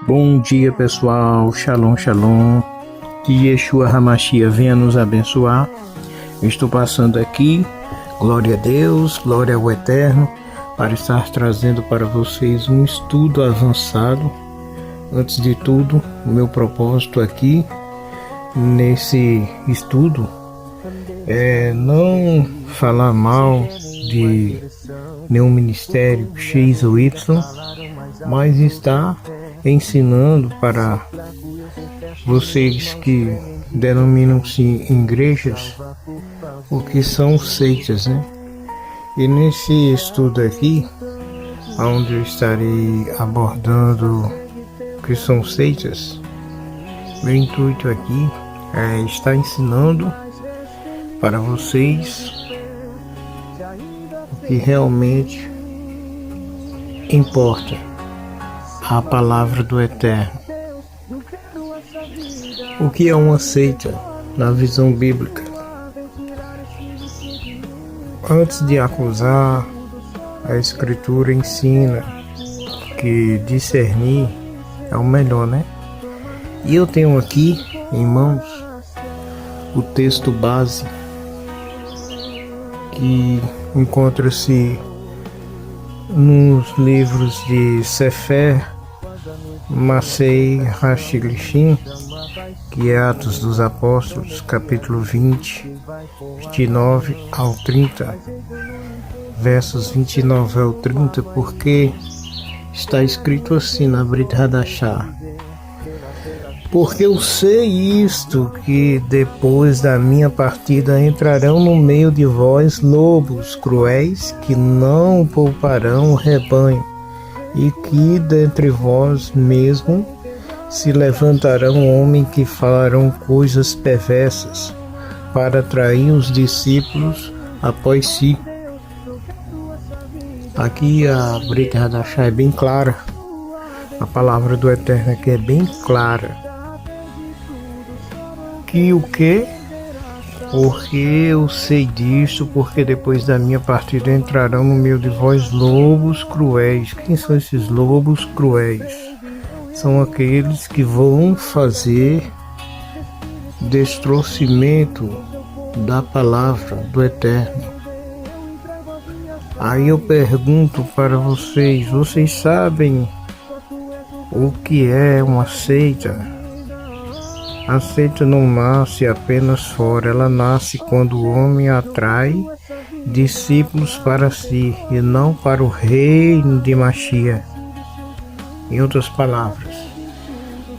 Bom dia, pessoal. Shalom, shalom. Que Yeshua HaMashiach venha nos abençoar. Eu estou passando aqui, glória a Deus, glória ao Eterno, para estar trazendo para vocês um estudo avançado. Antes de tudo, o meu propósito aqui, nesse estudo, é não falar mal de nenhum ministério X ou Y, mas estar ensinando para vocês que denominam-se igrejas o que são seitas, né? E nesse estudo aqui, onde eu estarei abordando o que são seitas, meu intuito aqui é estar ensinando para vocês o que realmente importa, a palavra do Eterno. O que é uma seita na visão bíblica? Antes de acusar, a Escritura ensina que discernir é o melhor, né? E eu tenho aqui em mãos o texto base que encontra-se nos livros de Sefer Masei Hashilishim, que é Atos dos Apóstolos, capítulo 20, 29 ao 30, versos 29 ao 30, porque está escrito assim na Brit Hadashah: porque eu sei isto, que depois da minha partida entrarão no meio de vós lobos cruéis, que não pouparão o rebanho, e que dentre vós mesmo se levantarão homens que falarão coisas perversas, para atrair os discípulos após si. Aqui a Brit Hadashah é bem clara, a palavra do Eterno aqui é bem clara. Que o que? Porque eu sei disso, porque depois da minha partida entrarão no meio de vós lobos cruéis. Quem são esses lobos cruéis? São aqueles que vão fazer destroçimento da palavra do Eterno. Aí eu pergunto para vocês: vocês sabem o que é uma seita? A seita não nasce apenas fora, ela nasce quando o homem atrai discípulos para si e não para o reino de Mashiach. Em outras palavras,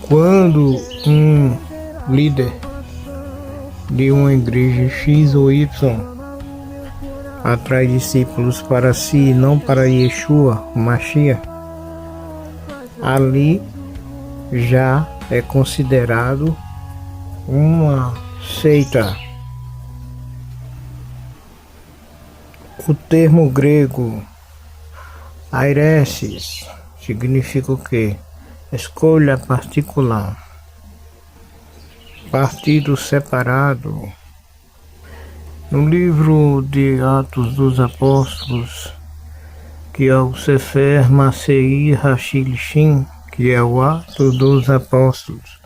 quando um líder de uma igreja X ou Y atrai discípulos para si e não para Yeshua, o Mashiach, ali já é considerado uma seita. O termo grego airesis significa o quê? Escolha particular, partido separado. No livro de Atos dos Apóstolos, que é o Sefer Masei Hashilishim, que é o Atos dos Apóstolos,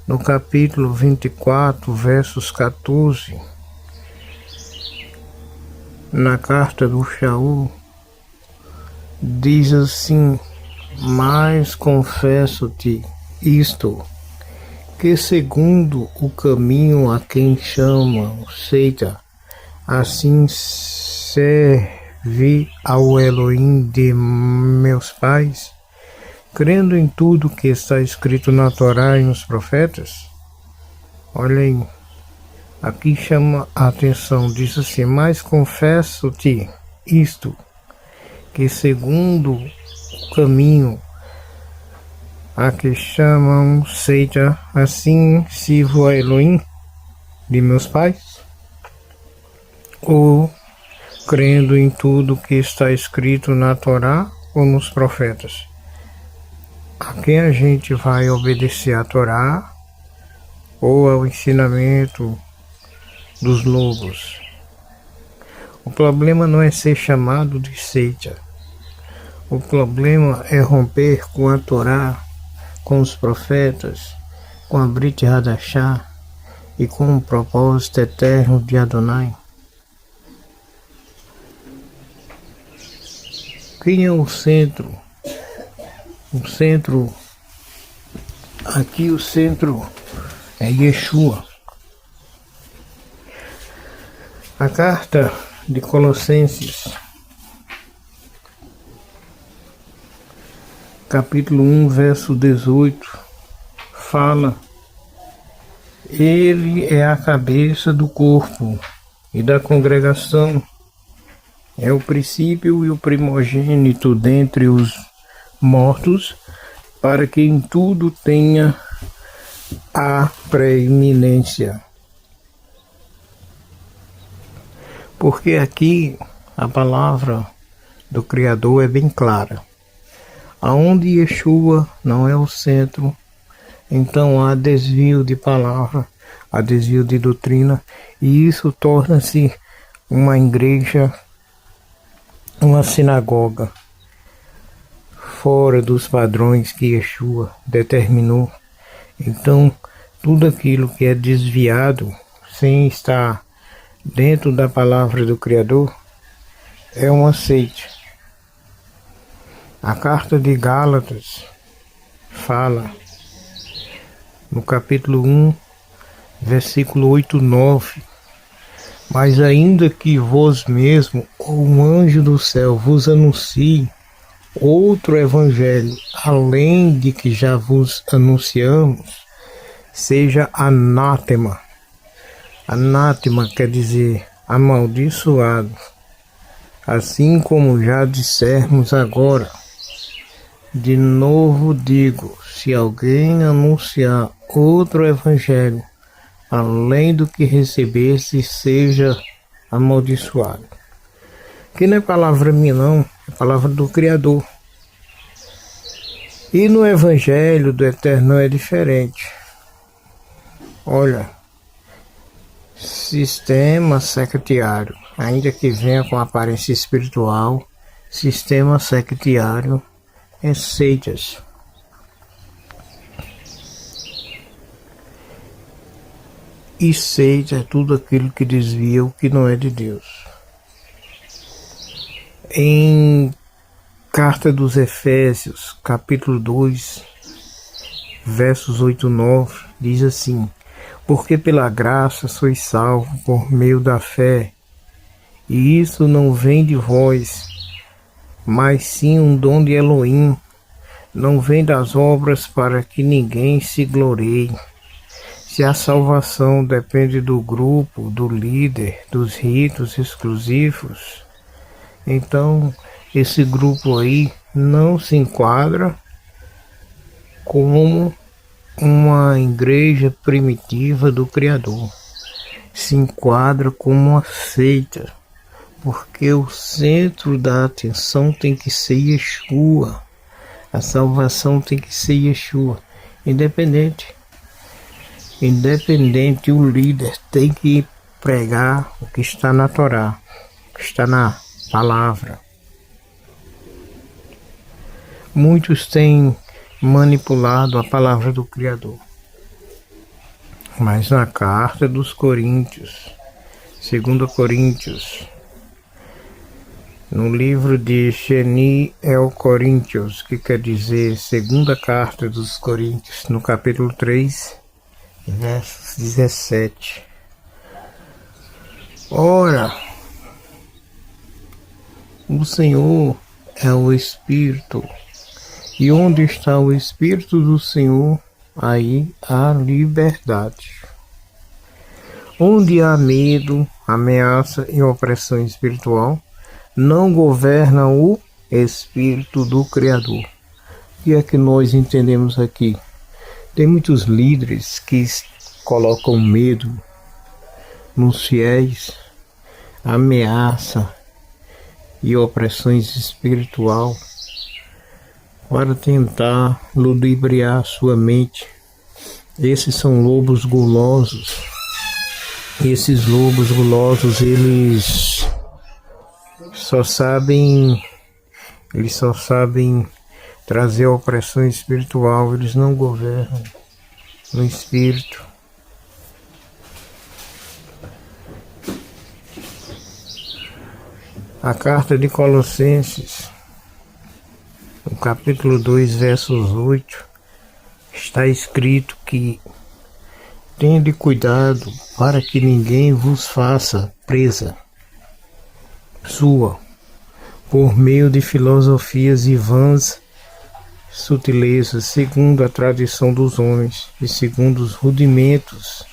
no capítulo 24, versos 14, na carta do Shaul, diz assim: mas confesso-te isto, que segundo o caminho a quem chamam seita, assim servi ao Elohim de meus pais, crendo em tudo que está escrito na Torá e nos profetas. Olhem, aqui chama a atenção, diz assim: mas confesso-te isto, que segundo o caminho a que chamam seita, assim sirvo a Elohim de meus pais, ou crendo em tudo que está escrito na Torá ou nos profetas. A quem a gente vai obedecer? A Torá ou ao ensinamento dos lobos? O problema não é ser chamado de seita. O problema é romper com a Torá com os profetas, com a Brit Hadashah e com o propósito eterno de Adonai. Quem é o centro? O centro, aqui o centro é Yeshua. A carta de Colossenses, capítulo 1, verso 18, fala: Ele é a cabeça do corpo e da congregação, é o princípio e o primogênito dentre os mortos, para que em tudo tenha a preeminência. Porque aqui a palavra do Criador é bem clara. Aonde Yeshua não é o centro, então há desvio de palavra, há desvio de doutrina, e isso torna-se uma igreja, uma sinagoga, fora dos padrões que Yeshua determinou. Então, tudo aquilo que é desviado, sem estar dentro da palavra do Criador, é uma seita. A carta de Gálatas fala, no capítulo 1, versículo 8, 9, mas ainda que vós mesmo, ou um anjo do céu, vos anuncie outro evangelho, além de que já vos anunciamos, seja anátema. Anátema quer dizer amaldiçoado, assim como já dissermos agora. De novo digo, se alguém anunciar outro evangelho, além do que recebesse, seja amaldiçoado. Que não é palavra minha não, é palavra do Criador. E no evangelho do Eterno é diferente. Olha, sistema sectário, ainda que venha com aparência espiritual, sistema sectário é seitas. E seita é tudo aquilo que desvia o que não é de Deus. Em Carta dos Efésios, capítulo 2, versos 8 e 9, diz assim: Porque pela graça sois salvos por meio da fé, e isso não vem de vós, mas sim um dom de Elohim, não vem das obras para que ninguém se glorie. Se a salvação depende do grupo, do líder, dos ritos exclusivos, então esse grupo aí não se enquadra como uma igreja primitiva do Criador. Se enquadra como uma seita, porque o centro da atenção tem que ser Yeshua. A salvação tem que ser Yeshua. Independente, o líder tem que pregar o que está na Torá, o que está na palavra. Muitos têm manipulado a palavra do Criador. Mas na carta dos Coríntios, 2 Coríntios, no livro de Sheni El Coríntios, que quer dizer segunda carta dos Coríntios, no capítulo 3, versos 17. Ora, o Senhor é o Espírito, e onde está o Espírito do Senhor, aí há liberdade. Onde há medo, ameaça e opressão espiritual, não governa o Espírito do Criador. O que é que nós entendemos aqui? Tem muitos líderes que colocam medo nos fiéis, ameaça e opressões espiritual para tentar ludibriar sua mente. Esses são lobos gulosos. Esses lobos gulosos, eles só sabem trazer opressão espiritual. Eles não governam no espírito. A carta de Colossenses, no capítulo 2, versos 8, está escrito que tende cuidado para que ninguém vos faça presa sua por meio de filosofias e vãs sutilezas, segundo a tradição dos homens e segundo os rudimentos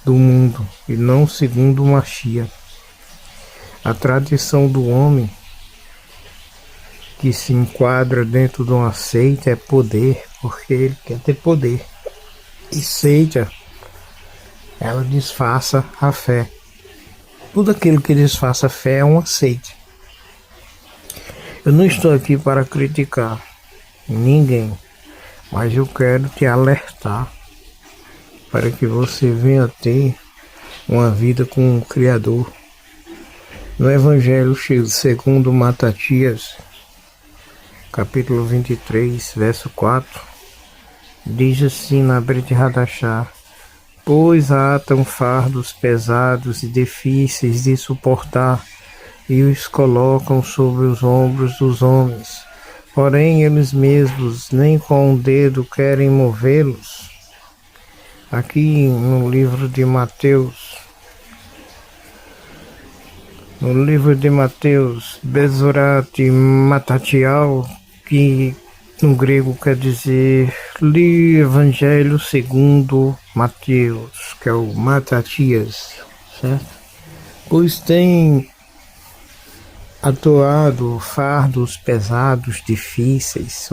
do mundo, e não segundo o Machia. A tradição do homem que se enquadra dentro de uma seita é poder, porque ele quer ter poder. E seita, ela disfarça a fé. Tudo aquilo que disfarça a fé é uma seita. Eu não estou aqui para criticar ninguém, mas eu quero te alertar para que você venha ter uma vida com o Criador. No Evangelho segundo Matatias, capítulo 23, verso 4, diz assim na Brit Hadachá: pois atam fardos pesados e difíceis de suportar e os colocam sobre os ombros dos homens, porém eles mesmos nem com o dedo querem movê-los. Aqui no livro de Mateus, Bezorat Matatial, que no grego quer dizer Evangelho segundo Mateus, que é o Matatias, certo? Pois tem atuado fardos pesados, difíceis,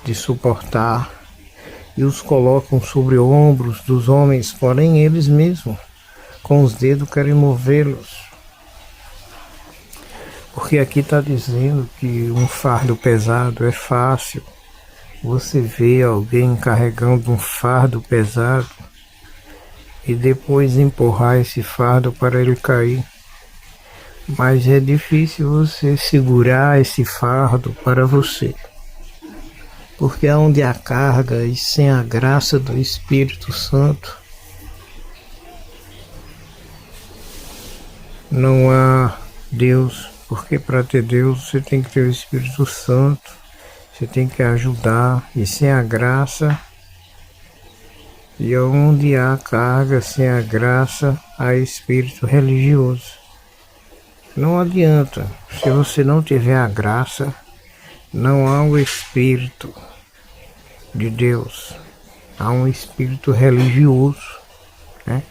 de suportar, e os colocam sobre ombros dos homens, porém eles mesmos com os dedos querem movê-los. Porque aqui está dizendo que um fardo pesado é fácil. Você vê alguém carregando um fardo pesado e depois empurrar esse fardo para ele cair. Mas é difícil você segurar esse fardo para você. Porque onde há carga e sem a graça do Espírito Santo, não há Deus, porque para ter Deus você tem que ter o Espírito Santo, você tem que ajudar, e sem a graça, e onde há carga, sem a graça, há espírito religioso. Não adianta, se você não tiver a graça, não há o Espírito de Deus, há um espírito religioso, né?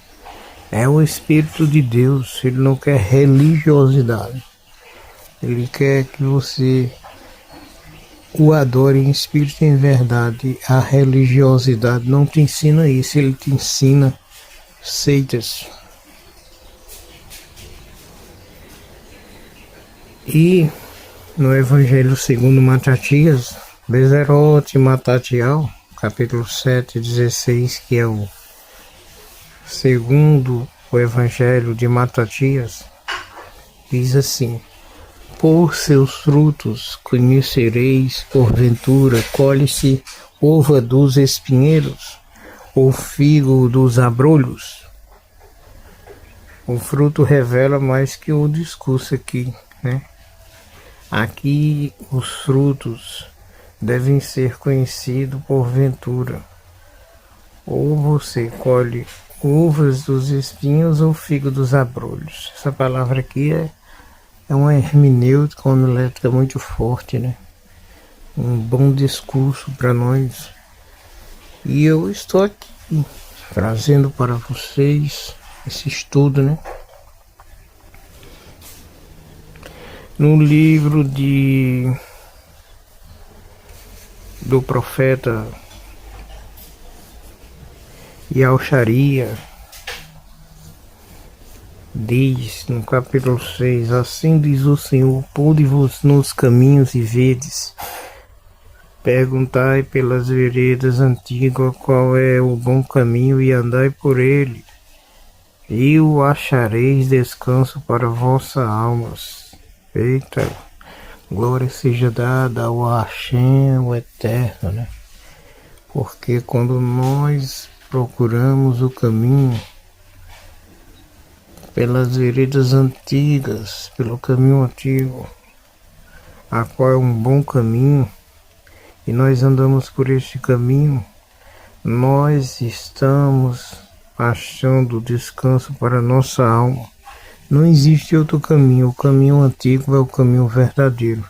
É o Espírito de Deus, ele não quer religiosidade. Ele quer que você o adore em espírito e em verdade. A religiosidade não te ensina isso, ele te ensina seitas. E no Evangelho segundo Matatias, Bezerote Matatial, capítulo 7, 16, que é o segundo o Evangelho de Matatias, diz assim: por seus frutos conhecereis, porventura, colhe-se uva dos espinheiros, ou figo dos abrolhos. O fruto revela mais que o discurso aqui, né? Aqui os frutos devem ser conhecidos porventura. Ou você colhe uvas dos espinhos ou figo dos abrolhos. Essa palavra aqui é uma hermenêutica, uma homilética muito forte, né? Um bom discurso para nós. E eu estou aqui trazendo para vocês esse estudo, né? No livro do profeta Yaucharia, diz no capítulo 6, assim diz o Senhor: ponde-vos nos caminhos e vedes, perguntai pelas veredas antigas qual é o bom caminho e andai por ele, e o achareis descanso para vossas almas. Eita, Glória seja dada ao Hashem, o Eterno, né? Porque quando nós procuramos o caminho pelas veredas antigas, pelo caminho antigo, a qual é um bom caminho, e nós andamos por este caminho, nós estamos achando descanso para a nossa alma. Não existe outro caminho, o caminho antigo é o caminho verdadeiro.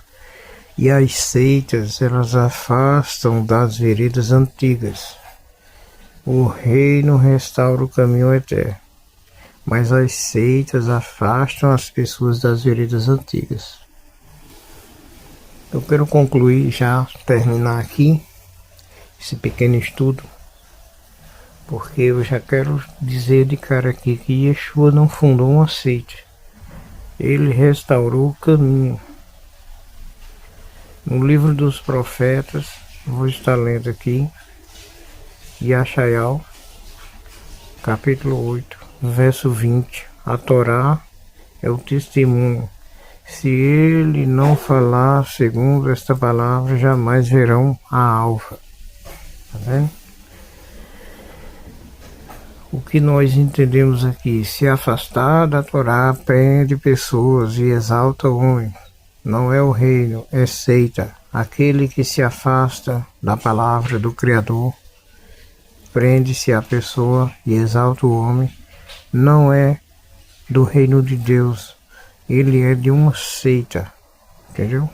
E as seitas, elas afastam das veredas antigas. O reino restaura o caminho eterno, mas as seitas afastam as pessoas das veredas antigas. Eu quero concluir, já terminar aqui esse pequeno estudo, porque eu já quero dizer de cara aqui que Yeshua não fundou uma seita. Ele restaurou o caminho. No livro dos profetas, vou estar lendo aqui, Yashayal, capítulo 8, verso 20. A Torá é o testemunho. Se ele não falar segundo esta palavra, jamais verão a alva. Tá vendo? O que nós entendemos aqui? Se afastar da Torá prende pessoas e exalta o homem. Não é o reino, é seita. Aquele que se afasta da palavra do Criador, prende-se a pessoa e exalta o homem. Não é do reino de Deus. Ele é de uma seita. Entendeu?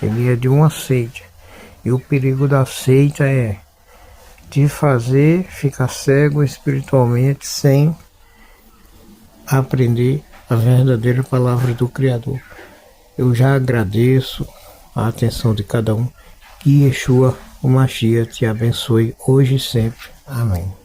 Ele é de uma seita. E o perigo da seita é de fazer ficar cego espiritualmente sem aprender a verdadeira palavra do Criador. Eu já agradeço a atenção de cada um. Que Yeshua, o Mashiach, te abençoe hoje e sempre. Amém.